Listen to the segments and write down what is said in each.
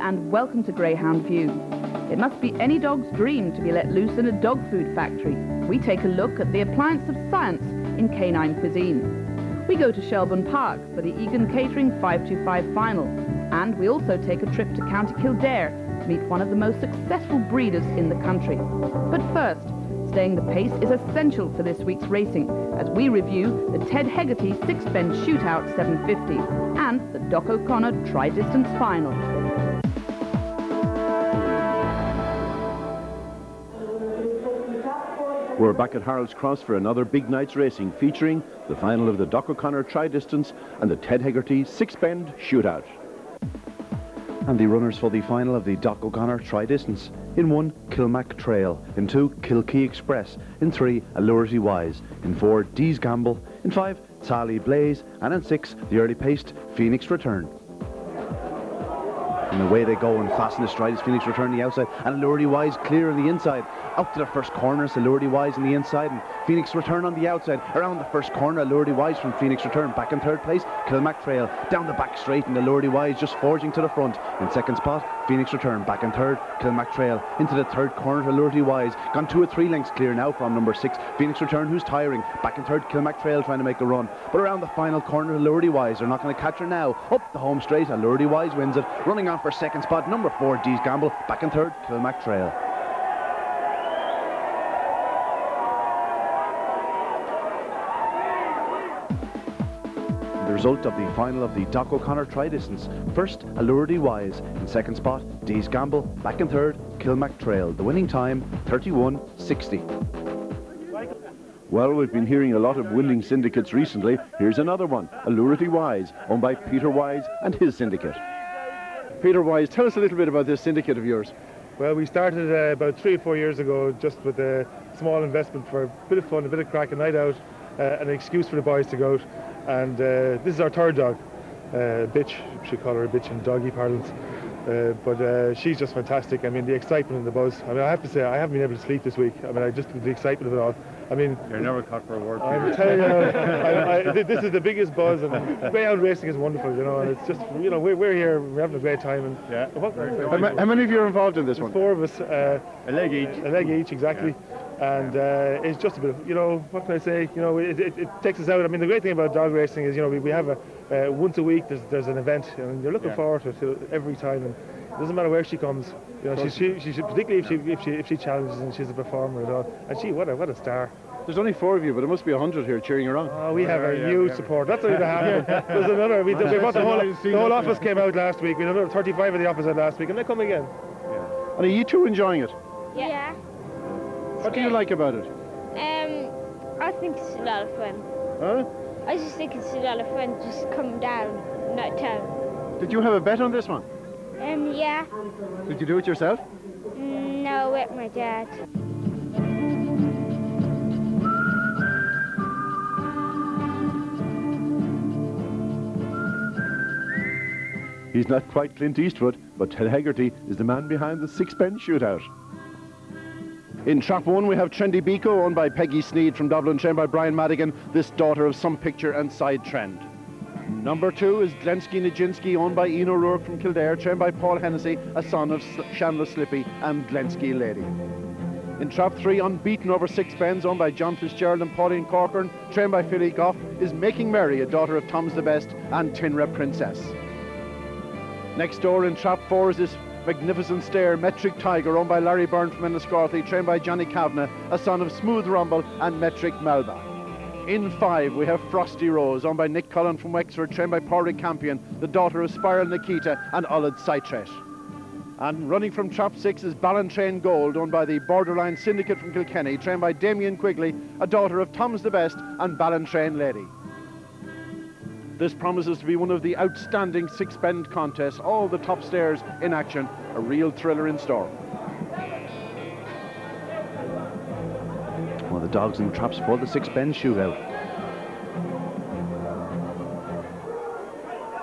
and welcome to Greyhound View. It must be any dog's dream to be let loose in a dog food factory. We take a look at the appliance of science in canine cuisine. We go to Shelbourne Park for the Eagan Catering 525 final, and we also take a trip to County Kildare to meet one of the most successful breeders in the country. But first, staying the pace is essential for this week's racing as we review the Ted Hegarty 6-bend Shootout 750 and the OConnor Try Distance final. We're back at Harold's Cross for another big night's racing featuring the final of the OConnor Try Distance and the Ted Hegarty 6-bend Shootout. And the runners for the final of the OConnor Try Distance. In 1, Kilmac Trail. In 2, Kilkee Express. In 3, Allurity Wise. In 4, Dee's Gamble. In 5, Sally Blaze. And in 6, the early paced Phoenix Return. And away they go, and fast in the stride is Phoenix Return on the outside, and Allurity Wise clear on the inside. Out to the first corner, it's Allurity Wise on the inside, and Phoenix Return on the outside. Around the first corner, Allurity Wise from Phoenix Return. Back in third place, Kilmac Trail. Down the back straight, and Allurity Wise just forging to the front. In second spot, Phoenix Return. Back in third, Kilmac Trail. Into the third corner, Allurity Wise. Gone 2 or 3 lengths clear now from number 6, Phoenix Return, who's tiring. Back in third, Kilmac Trail trying to make a run. But around the final corner, Allurity Wise. They're not going to catch her now. Up the home straight, Allurity Wise wins it. Running on for second spot, number 4, Dee's Gamble. Back in third, Kilmac Trail. The result of the final of the OConnor Try Distance. First, Allurity Wise. In second spot, Dee's Gamble. Back in third, Kilmac Trail. The winning time, 31:60. Well, we've been hearing a lot of winning syndicates recently. Here's another one, Allurity Wise, owned by Peter Wise and his syndicate. Peter Wise, tell us a little bit about this syndicate of yours. Well, we started about 3 or 4 years ago just with a small investment for a bit of fun, a bit of crack, a night out, an excuse for the boys to go out. And this is our third dog, Bitch. We should call her a bitch in doggy parlance. But she's just fantastic. I mean, the excitement and the buzz. I mean, I have to say, I haven't been able to sleep this week. I mean, the excitement of it all. I mean, you're never caught for a word. I'm telling you, this is the biggest buzz, and Greyhound racing is wonderful, you know. And it's just, you know, we're here, we're having a great time. And yeah. How many of you are involved in this one? 4 of us. A leg each. A leg each, exactly. Yeah. And it's just a bit of, you know, what can I say? You know, it takes us out. I mean, the great thing about dog racing is, you know, we have a once a week. There's an event, and you're looking forward to it every time. And it doesn't matter where she comes. You know, she particularly if she challenges and she's a performer and all. And what a star. There's only 4 of you, but there must be 100 here cheering her on. Oh, we have a huge support. That's only the half. There's another. The whole office came out last week. We had another 35 of the office out last week, and they come again. Yeah. And are you two enjoying it? Yeah. What do you like about it? I think it's a lot of fun. Huh? I just think it's a lot of fun just coming down, not town. Did you have a bet on this one? Yeah. Did you do it yourself? No, with my dad. He's not quite Clint Eastwood, but Ted Hegarty is the man behind the 6-bend Shootout. In Trap 1 we have Trendy Biko, owned by Peggy Sneed from Dublin, trained by Brian Madigan, this daughter of Some Picture and Side Trend. Number 2 is Glensky Nijinsky, owned by Ian O'Rourke from Kildare, trained by Paul Hennessy, a son of Shanla Slippy and Glensky Lady. In Trap 3, Unbeaten over 6 bends, owned by John Fitzgerald and Pauline Corcoran, trained by Philly Goff, is Making Merry, a daughter of Tom's the Best and Tinra Princess. Next door in Trap 4 is this magnificent stare, Metric Tiger, owned by Larry Byrne from Enniscorthy, trained by Johnny Kavanagh, a son of Smooth Rumble and Metric Malba. In 5 we have Frosty Rose, owned by Nick Cullen from Wexford, trained by Pádraig Campion, the daughter of Spiral Nikita and Olid Saitret. And running from Trap 6 is Ballantrain Gold, owned by the Borderline Syndicate from Kilkenny, trained by Damien Quigley, a daughter of Tom's the Best and Ballantrain Lady. This promises to be one of the outstanding 6-bend contests, all the top stairs in action, a real thriller in store. One of the dogs in the traps for the 6-bend Shootout.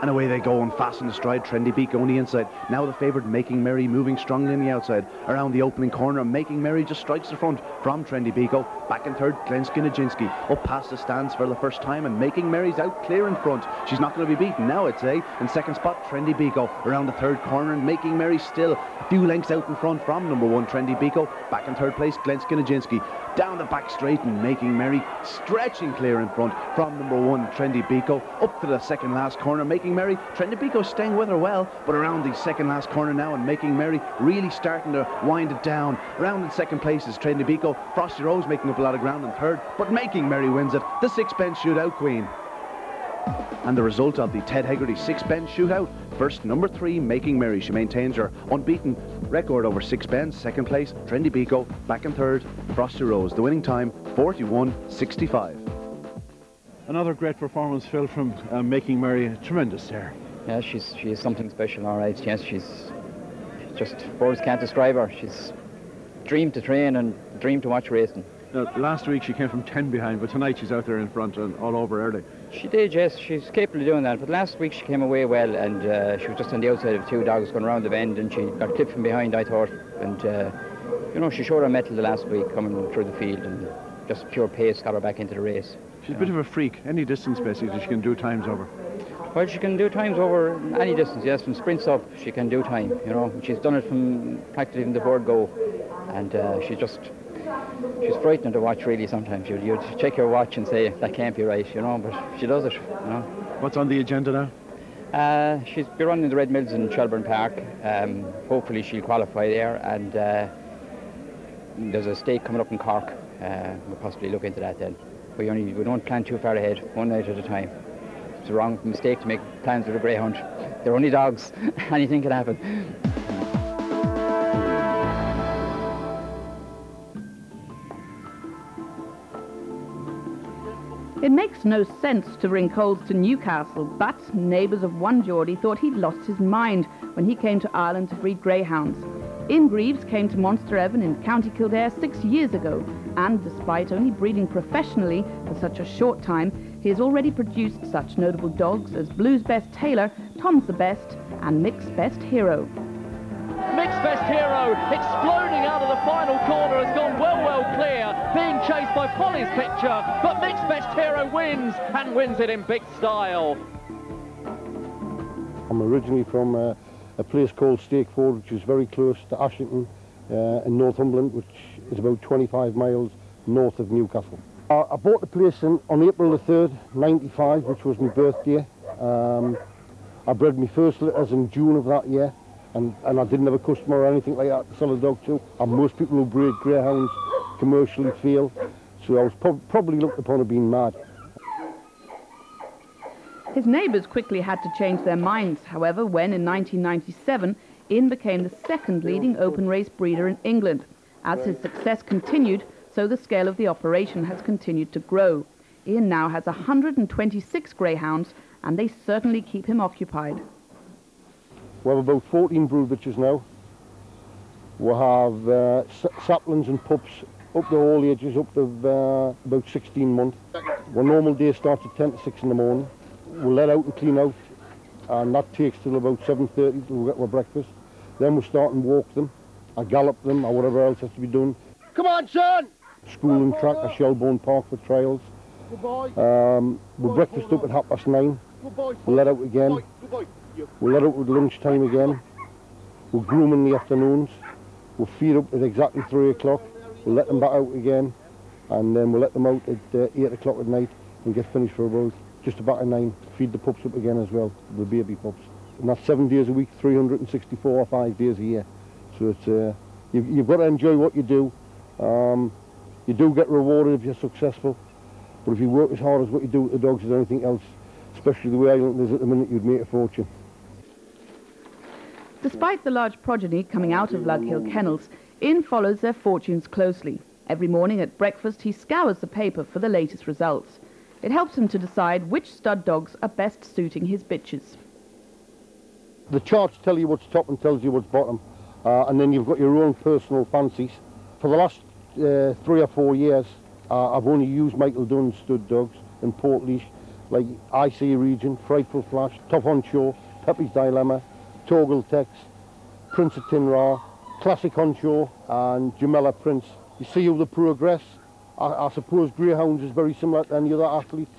And away they go, and fast in the stride. Trendy Beak on the inside. Now the favourite, Making Merry, moving strongly on the outside. Around the opening corner, Making Merry just strikes the front from Trendy Beako. Back in third, Glen Skinnaginski. Up past the stands for the first time, and Making Merry's out clear in front. She's not going to be beaten now, I'd say. In second spot, Trendy Beako. Around the third corner, and Making Merry still a few lengths out in front from number 1, Trendy Beako. Back in third place, Glen Skinnaginski. Down the back straight, and Making Merry stretching clear in front from number 1, Trendy Beako. Up to the second last corner, Making Merry. Trendy Beako staying with her well, but around the second last corner now, and Making Merry really starting to wind it down. Around in second place is Trendy Beako. Frosty Rose making up a lot of ground in third, but Making Merry wins it, the sixpence shootout queen. And the result of the Ted Hegarty sixpence shootout: first, number 3, Making Merry. She maintains her unbeaten record over sixpence. Second place, Trendy Beako. Back in third, Frosty Rose. The winning time, 41.65. Another great performance, Phil, from Making Merry. Tremendous there. Yeah, she is something special, all right. Yes, she's just, words can't describe her. She's dream to train and dream to watch racing. Last week she came from 10 behind, but tonight she's out there in front and all over early. She did, yes. She's capable of doing that. But last week she came away well, and she was just on the outside of 2 dogs going around the bend, and she got clipped from behind, I thought. And, you know, she showed her mettle the last week coming through the field, and just pure pace got her back into the race. She's a bit of a freak. Any distance, basically, she can do times over. Well, she can do times over any distance, yes. From sprints up, she can do time, you know. She's done it from practically from the board go. And she's frightening to watch, really, sometimes. You'd check your watch and say, that can't be right, you know, but she does it, you know. What's on the agenda now? She's be running the Red Mills in Shelbourne Park. Hopefully she'll qualify there, and there's a stake coming up in Cork. We'll possibly look into that then. We don't plan too far ahead, one night at a time. It's a wrong mistake to make plans with a greyhound. They're only dogs. Anything can happen. It makes no sense to bring coals to Newcastle, but neighbours of one Geordie thought he'd lost his mind when he came to Ireland to breed greyhounds. Ian Greaves came to Monster Evan in County Kildare 6 years ago, and despite only breeding professionally for such a short time, he has already produced such notable dogs as Blue's Best Tailor, Tom's the Best, and Mick's Best Hero. Mick's Best Hero, exploding out of the final corner, has gone well clear, being chased by Polly's Picture, but Mick's Best Hero wins, and wins it in big style. I'm originally from a place called Stakeford, which is very close to Ashington in Northumberland, which is about 25 miles north of Newcastle. I bought the place on April the 3rd, 95, which was my birthday. I bred my first litters in June of that year, and I didn't have a customer or anything like that to sell a dog to. And most people who breed greyhounds commercially fail, so I was probably looked upon as being mad. His neighbours quickly had to change their minds, however, when in 1997, Ian became the second leading open race breeder in England. As his success continued, so the scale of the operation has continued to grow. Ian now has 126 greyhounds, and they certainly keep him occupied. We have about 14 brood bitches now. We have saplings and pups up to all ages, up to about 16 months. Our normal day starts at 10 to 6 in the morning. We'll let out and clean out, and that takes till about 7:30 till we get our breakfast. Then we'll start and walk them, or gallop them, or whatever else has to be done. Come on, son! School and track at Shelbourne Park for trials. We'll breakfast up at 9:30. We'll let out again. We'll let out at lunchtime again. We'll groom in the afternoons. We'll feed up at exactly 3 o'clock. We'll let them back out again, and then we'll let them out at 8 o'clock at night and get finished for about just about at 9. Feed the pups up again as well, the baby pups. And that's 7 days a week, 364 or 5 days a year. So it's you've got to enjoy what you do. You do get rewarded if you're successful, but if you work as hard as what you do with the dogs as anything else, especially the way Ireland is at the minute, you'd make a fortune. Despite the large progeny coming out of Lug Hill Kennels, Ian follows their fortunes closely. Every morning at breakfast, he scours the paper for the latest results. It helps him to decide which stud dogs are best suiting his bitches. The charts tell you what's top and tells you what's bottom, and then you've got your own personal fancies. For the last 3 or 4 years, I've only used Michael Dunn's stud dogs in Portlaoise, like IC Region, Frightful Flash, Top on Show, Peppy's Dilemma, Toggle Tex, Prince of Tinra, Classic on Show, and Jamela Prince. You see how they progress. I suppose Greyhounds is very similar to any other athletes.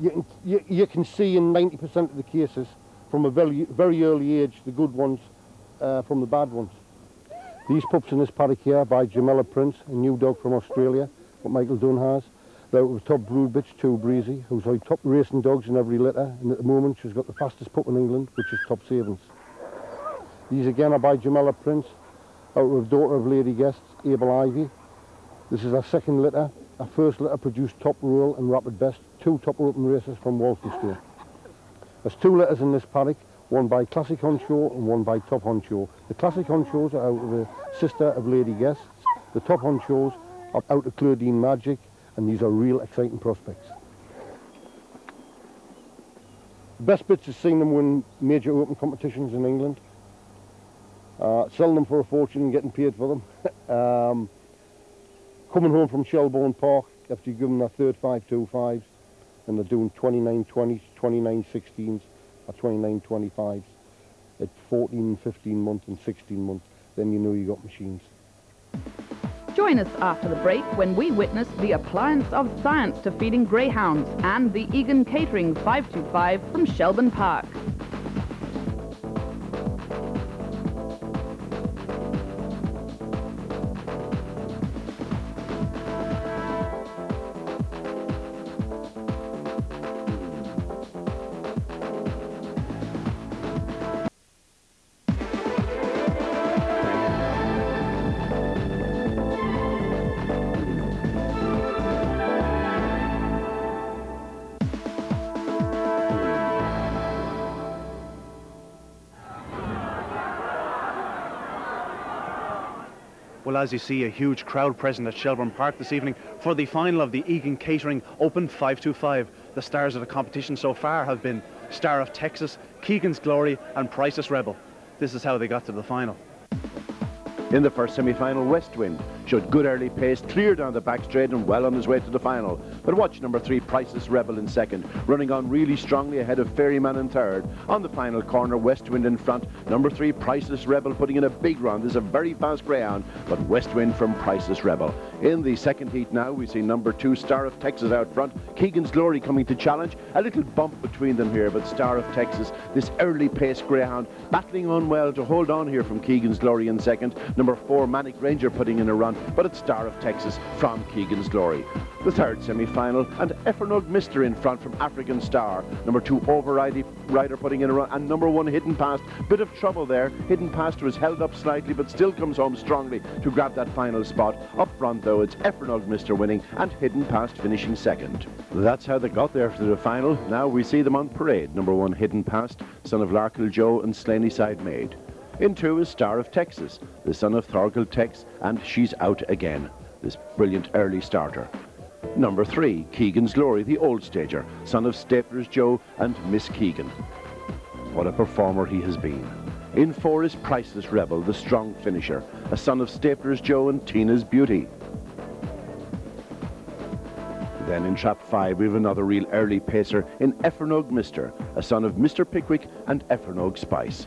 You can see in 90% of the cases from a very early age the good ones from the bad ones. These pups in this paddock here by Jamela Prince, a new dog from Australia, what Michael Dunn has. They're the top brood bitch, Too Breezy, who's our top racing dogs in every litter, and at the moment she's got the fastest pup in England, which is Top Savings. These again are by Jamela Prince, out of daughter of Lady Guests, Abel Ivy. This is our second litter. Our first litter produced Top Royal and Rapid Best, 2 top open races from Walthamstow. There's 2 litters in this paddock, one by Classic on Show and one by Top on Show. The Classic on Shows are out of the sister of Lady Guests. The Top on Shows are out of Claudine Magic, and these are real exciting prospects. The best bits is seeing them win major open competitions in England. Selling them for a fortune and getting paid for them. Coming home from Shelbourne Park after you give them their third 5.25s, and they're doing 29.20s, 29.16s, or 29.25s at 14, 15 months and 16 months. Then you know you got machines. Join us after the break when we witness the appliance of science to feeding greyhounds and the Eagan Catering 525 from Shelbourne Park. Well, as you see, a huge crowd present at Shelbourne Park this evening for the final of the Eagan Catering Open 525. The stars of the competition so far have been Star of Texas, Keegan's Glory and Priceless Rebel. This is how they got to the final. In the first semi-final, Westwind showed good early pace, clear down the back straight and well on his way to the final. But watch number 3, Priceless Rebel in second, running on really strongly ahead of Ferryman in third. On the final corner, Westwind in front, number 3, Priceless Rebel putting in a big run. This is a very fast greyhound, but Westwind from Priceless Rebel. In the second heat now, we see number 2, Star of Texas out front, Keegan's Glory coming to challenge. A little bump between them here, but Star of Texas, this early pace greyhound, battling on well to hold on here from Keegan's Glory in second. Number 4, Manic Ranger putting in a run, but it's Star of Texas from Keegan's Glory. The third semi-final, and Effernug Mister in front from African Star. Number 2, Overrider putting in a run, and number 1, Hidden Past. Bit of trouble there. Hidden Past was held up slightly, but still comes home strongly to grab that final spot. Up front, though, it's Effernug Mister winning, and Hidden Past finishing second. That's how they got there for the final. Now we see them on parade. Number 1, Hidden Past, son of Larkill Joe and Slaney Side Maid. In 2 is Star of Texas, the son of Thorkel Tex, and She's Out Again, this brilliant early starter. Number 3, Keegan's Glory, the old stager, son of Stapler's Joe and Miss Keegan. What a performer he has been. In 4 is Priceless Rebel, the strong finisher, a son of Stapler's Joe and Tina's Beauty. Then in trap 5 we have another real early pacer in Effernug Mister, a son of Mr. Pickwick and Effernug Spice.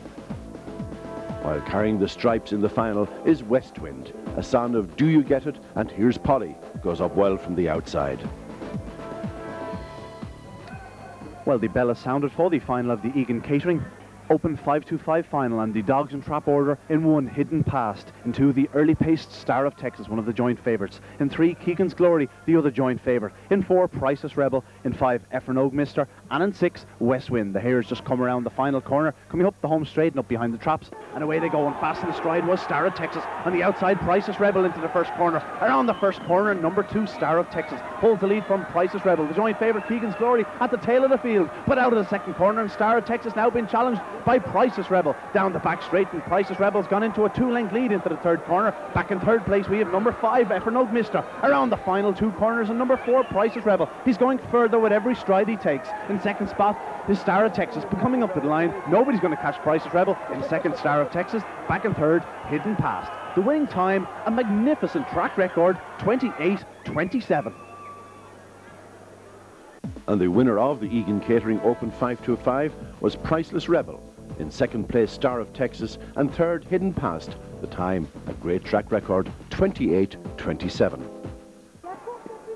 While carrying the stripes in the final is Westwind, a son of Do You Get It and Here's Polly, goes up well from the outside. Well, the bell has sounded for the final of the Eagan Catering Open 525 final, and the dogs in trap order: in 1, Hidden Past; in 2, the early paced Star of Texas, one of the joint favourites; in 3, Keegan's Glory, the other joint favourite; in 4, Priceless Rebel; in 5, Effernug Mister; and in 6, Westwind. The hares just come around the final corner, coming up the home straight and up behind the traps, and away they go, and fast in the stride was Star of Texas. On the outside, Priceless Rebel into the first corner. Around the first corner, number 2, Star of Texas pulls the lead from Priceless Rebel. The joint favourite, Keegan's Glory, at the tail of the field, put out of the second corner, and Star of Texas now been challenged by Priceless Rebel down the back straight, and Priceless Rebel's gone into a 2-length lead into the third corner. Back in third place we have number 5, Effernug Mister, around the final 2 corners, and number 4, Priceless Rebel. He's going further with every stride he takes. In second spot is Star of Texas, but coming up to the line, nobody's going to catch Priceless Rebel. In second, Star of Texas. Back in third, Hidden Past. The winning time, a magnificent track record, 28:27. And the winner of the Eagan Catering Open 525 was Priceless Rebel. In second place, Star of Texas, and third, Hidden Past. The time, a great track record, 28:27.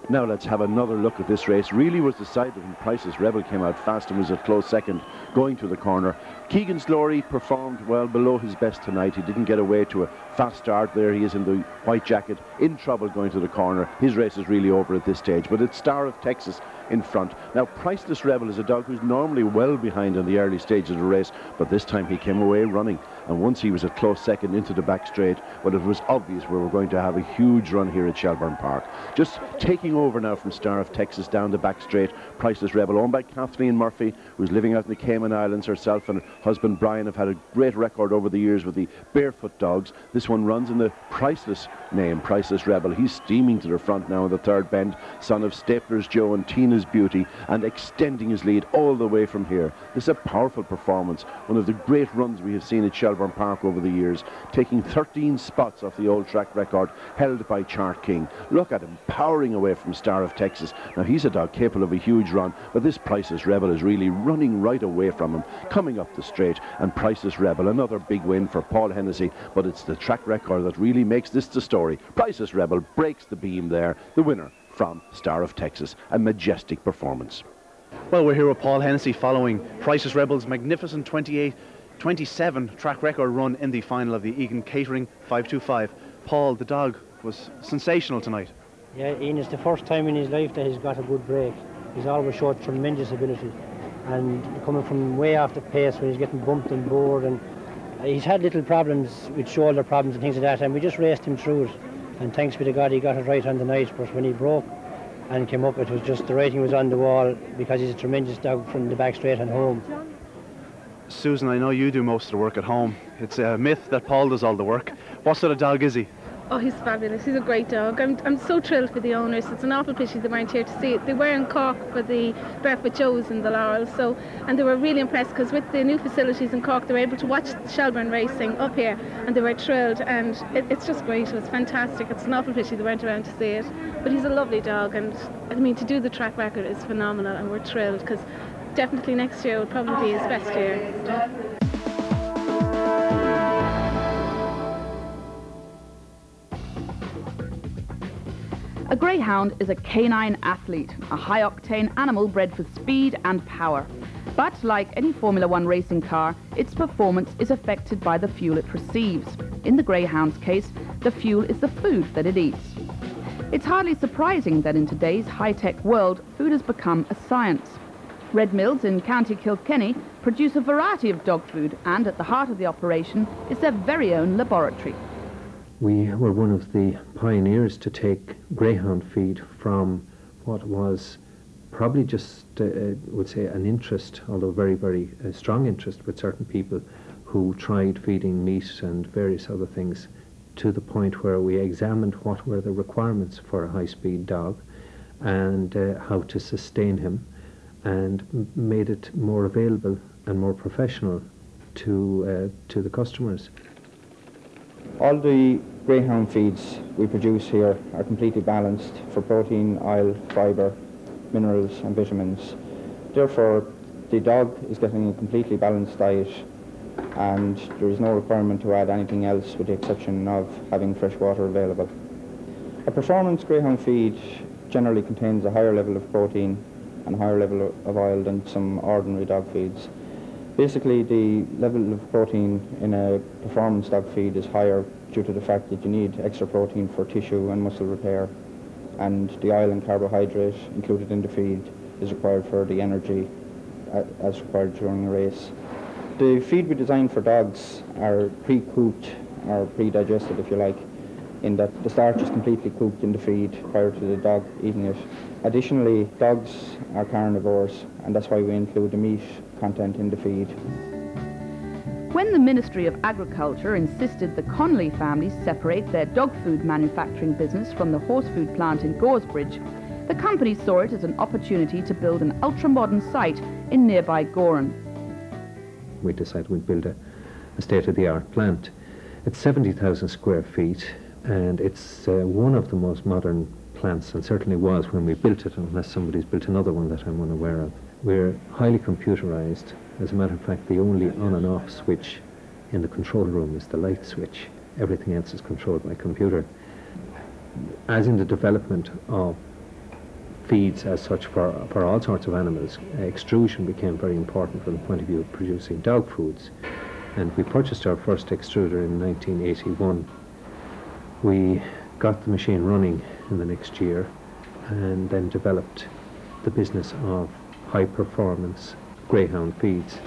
Now let's have another look at this race. Really was decided when Priceless Rebel came out fast and was a close second going to the corner. Keegan's Glory performed well below his best tonight. He didn't get away to a fast start there. He is in the white jacket, in trouble going to the corner. His race is really over at this stage, but it's Star of Texas in front. Now, Priceless Rebel is a dog who's normally well behind in the early stages of the race, but this time he came away running, and once he was a close second into the back straight, well, it was obvious we were going to have a huge run here at Shelbourne Park. Just taking over now from Star of Texas down the back straight, Priceless Rebel, owned by Kathleen Murphy, who's living out in the Cayman Islands herself, and her husband Brian have had a great record over the years with the barefoot dogs. This one runs in the Priceless name, Priceless Rebel. He's steaming to the front now in the third bend, son of Stapler's Joe and Tina's Beauty, and extending his lead all the way from here. This is a powerful performance, one of the great runs we have seen at Shelbourne Park over the years, taking 13 spots off the old track record held by Chart King. Look at him powering away from Star of Texas. Now, he's a dog capable of a huge run, but this Priceless Rebel is really running right away from him, coming up the straight. And Priceless Rebel, another big win for Paul Hennessy, but it's the track record that really makes this the story. Priceless Rebel breaks the beam there, the winner from Star of Texas. A majestic performance. Well, we're here with Paul Hennessy following Priceless Rebel's magnificent 28-27 track record run in the final of the Eagan Catering 525. Paul, the dog was sensational tonight. Yeah, Ian, it's the first time in his life that he's got a good break. He's always showed tremendous ability, and coming from way off the pace when he's getting bumped and bored, and he's had little problems with shoulder problems and things like that, and we just raced him through it, and thanks be to God he got it right on the night. But when he broke and came up, it was just the writing was on the wall, because he's a tremendous dog from the back straight and home. Susan, I know you do most of the work at home. It's a myth that Paul does all the work. What sort of dog is he? Oh, he's fabulous. He's a great dog. I'm so thrilled for the owners. It's an awful pity they weren't here to see it. They were in Cork for the Barefoot Joes in the Laurel, and they were really impressed, because with the new facilities in Cork, they were able to watch Shelbourne racing up here, and they were thrilled, and it's just great. It was fantastic. It's an awful pity they weren't around to see it. But he's a lovely dog, and I mean, to do the track record is phenomenal, and we're thrilled, because definitely next year will probably be his best year. A greyhound is a canine athlete, a high-octane animal bred for speed and power. But like any Formula One racing car, its performance is affected by the fuel it receives. In the greyhound's case, the fuel is the food that it eats. It's hardly surprising that in today's high-tech world, food has become a science. Red Mills in County Kilkenny produce a variety of dog food, and at the heart of the operation is their very own laboratory. We were one of the pioneers to take greyhound feed from what was probably just, would say, an interest, although very, very strong interest with certain people who tried feeding meat and various other things, to the point where we examined what were the requirements for a high-speed dog and how to sustain him, and made it more available and more professional to the customers. All the greyhound feeds we produce here are completely balanced for protein, oil, fibre, minerals and vitamins. Therefore, the dog is getting a completely balanced diet, and there is no requirement to add anything else with the exception of having fresh water available. A performance greyhound feed generally contains a higher level of protein and a higher level of oil than some ordinary dog feeds. Basically, the level of protein in a performance dog feed is higher due to the fact that you need extra protein for tissue and muscle repair, and the oil and carbohydrate included in the feed is required for the energy as required during a race. The feed we designed for dogs are pre-cooked or pre-digested, if you like, in that the starch is completely cooked in the feed prior to the dog eating it. Additionally, dogs are carnivores, and that's why we include the meat content in the feed. When the Ministry of Agriculture insisted the Connolly family separate their dog food manufacturing business from the horse food plant in Goresbridge, the company saw it as an opportunity to build an ultra-modern site in nearby Goran. We decided we'd build a state-of-the-art plant. It's 70,000 square feet, and it's one of the most modern plants, and certainly was when we built it, unless somebody's built another one that I'm unaware of. We're highly computerized. As a matter of fact, the only on and off switch in the control room is the light switch. Everything else is controlled by computer. As in the development of feeds as such for all sorts of animals, extrusion became very important from the point of view of producing dog foods. And we purchased our first extruder in 1981. We got the machine running in the next year and then developed the business of high performance Greyhound feeds.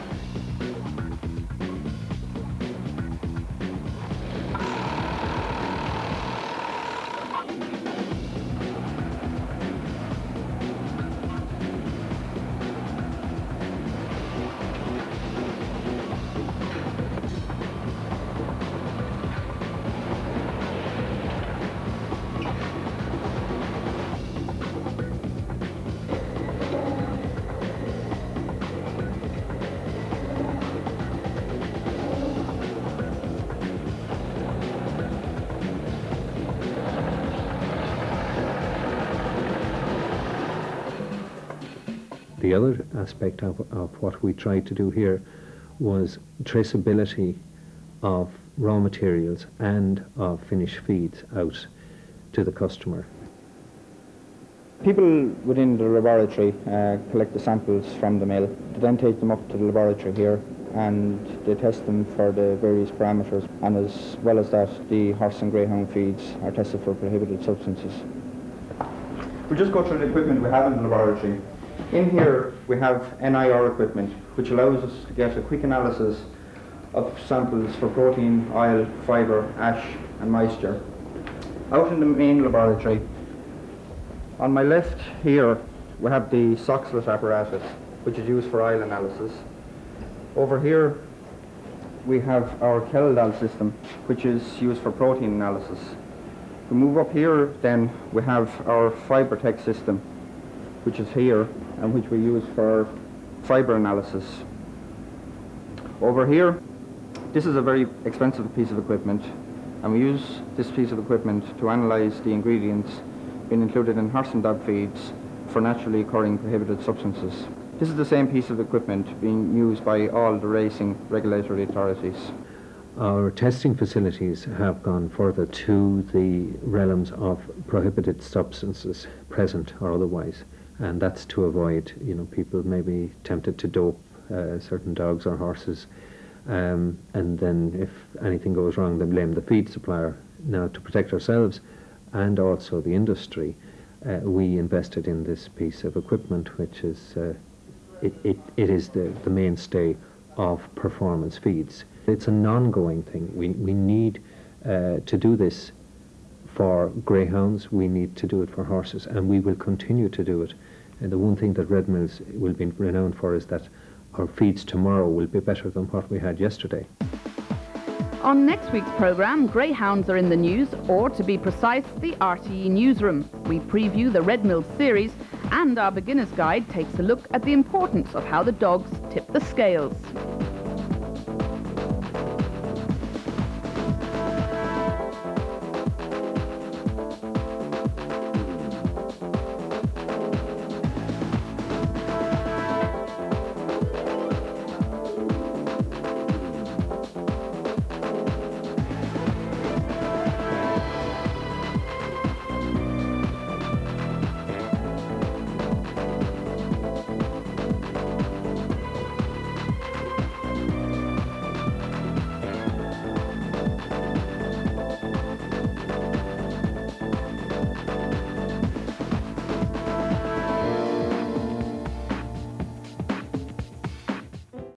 The other aspect of what we tried to do here was traceability of raw materials and of finished feeds out to the customer. People within the laboratory collect the samples from the mill, they then take them up to the laboratory here and they test them for the various parameters, and as well as that the horse and greyhound feeds are tested for prohibited substances. We'll just go through the equipment we have in the laboratory. In here we have NIR equipment, which allows us to get a quick analysis of samples for protein, oil, fibre, ash and moisture. Out in the main laboratory, on my left here we have the Soxhlet apparatus, which is used for oil analysis. Over here we have our Keldal system, which is used for protein analysis. We move up here, then we have our FibreTech system, which is here and which we use for fibre analysis. Over here, this is a very expensive piece of equipment, and we use this piece of equipment to analyse the ingredients being included in horse and dog feeds for naturally occurring prohibited substances. This is the same piece of equipment being used by all the racing regulatory authorities. Our testing facilities have gone further to the realms of prohibited substances, present or otherwise, and that's to avoid, people may be tempted to dope certain dogs or horses, and then if anything goes wrong, they blame the feed supplier. Now, to protect ourselves and also the industry, we invested in this piece of equipment, which is it is the mainstay of performance feeds. It's an ongoing thing. We need to do this for greyhounds, we need to do it for horses, and we will continue to do it. And the one thing that Red Mills will be renowned for is that our feeds tomorrow will be better than what we had yesterday. On next week's programme, greyhounds are in the news, or to be precise, the RTE newsroom. We preview the Red Mills series, and our beginner's guide takes a look at the importance of how the dogs tip the scales.